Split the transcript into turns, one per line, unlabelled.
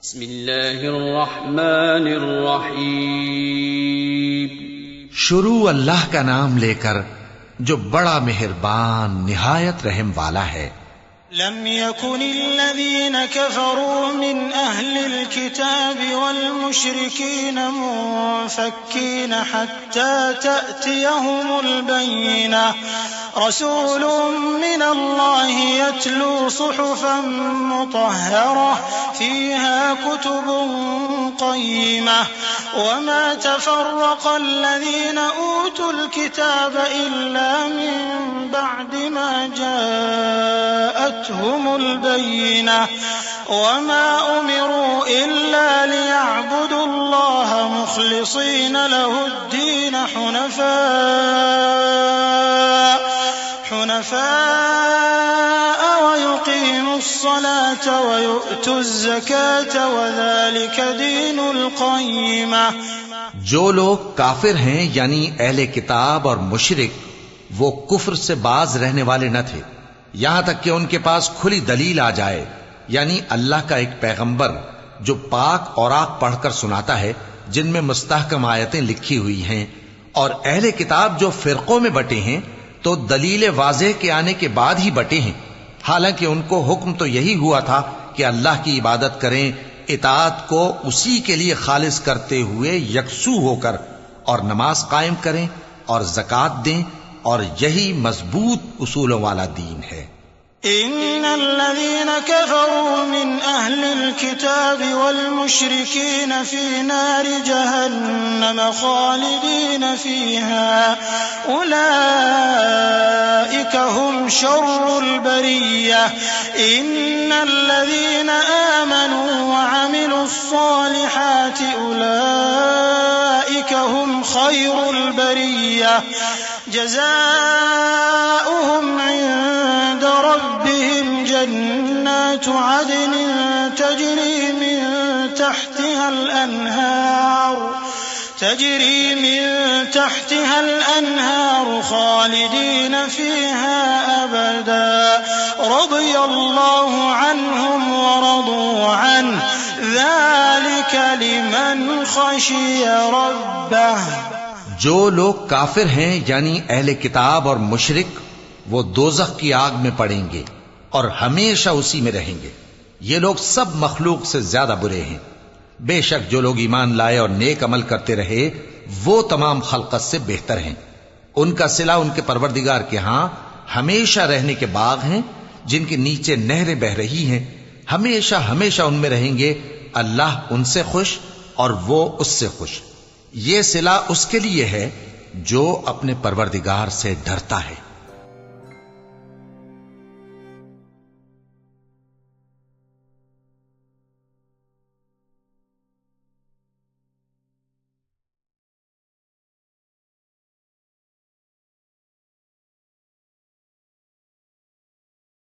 बिस्मिल्लाहिर्रहमानिर्रहीम।
शुरू अल्लाह का नाम लेकर जो बड़ा मेहरबान निहायत रहम वाला है।
लम यकुनिल्लज़ीन कफ़रू मिन अहलिल किताबि वल मुश्रिकीन मुनफ़क्कीन हत्ता तअतियहुमुल बय्यिनह रसूलुम मिनल्लाहि यत्लू सुहुफ़न मुतहहरह फ़ीहा कुतुबुन क़य्यिमह वमा तफ़र्रक़ल्लज़ीन ऊतुल किताब इल्ला मिन बअदि मा जाअतहुमुल बय्यिनह वमा उमिरू इल्ला लियअबुदुल्लाह मुख़लिसीन लहुद्दीन हुनफ़ाअ वयुक़ीमुस्सलाता वयु'तुज़्ज़काता वज़ालिक दीनुल क़य्यिमह।
जो लोग काफिर हैं यानी अहले किताब और मुशरिक, वो कुफ्र से बाज रहने वाले न थे यहां तक कि उनके पास खुली दलील आ जाए, यानी अल्लाह का एक पैगंबर जो पाक औराक पढ़कर सुनाता है जिनमें मुस्तहकम आयतें लिखी हुई हैं, और अहले किताब जो फिरकों में बटे हैं तो दलील वाज़ेह के आने के बाद ही बटे हैं। हालांकि उनको हुक्म तो यही हुआ था कि अल्लाह की इबादत करें, इताअत को उसी के लिए खालिस करते हुए यकसू होकर, और नमाज कायम करें और ज़कात दें, और यही मजबूत उसूलों वाला दीन है।
इन्नल्लज़ीन कफ़रू मिन अहलिल किताबि वल मुश्रिकीन फी नारि जहन्नम खालिदीन फीहा उलाइका हुम शर्रुल बरिय्यह इन्नल्लज़ीन आमनू व अमिलुस्सालिहाति उलाइका हुम खैरुल बरिय्यह जज़ाउहुम इंद रब्बिहिम जन्नातु अदनिन तजरी मिन तहतिहा الأنهار खालिदीन फीहा अबदा रज़ियल्लाहु अन्हुम व रदू अन्हु ज़ालिक लिमन खशिय रब्बह।
जो लोग काफिर हैं यानी अहले किताब और मुशरिक, वो दोज़ख की आग में पड़ेंगे और हमेशा उसी में रहेंगे। ये लोग सब मखलूक से ज्यादा बुरे हैं। बेशक जो लोग ईमान लाए और नेक अमल करते रहे वो तमाम खल्क़त से बेहतर हैं। उनका सिला उनके परवरदिगार के यहां हमेशा रहने के बाग हैं जिनके नीचे नहरें बह रही हैं। हमेशा हमेशा उनमें रहेंगे। अल्लाह उनसे खुश और वो उससे खुश। ये सिला उसके लिए है जो अपने परवरदिगार से डरता है।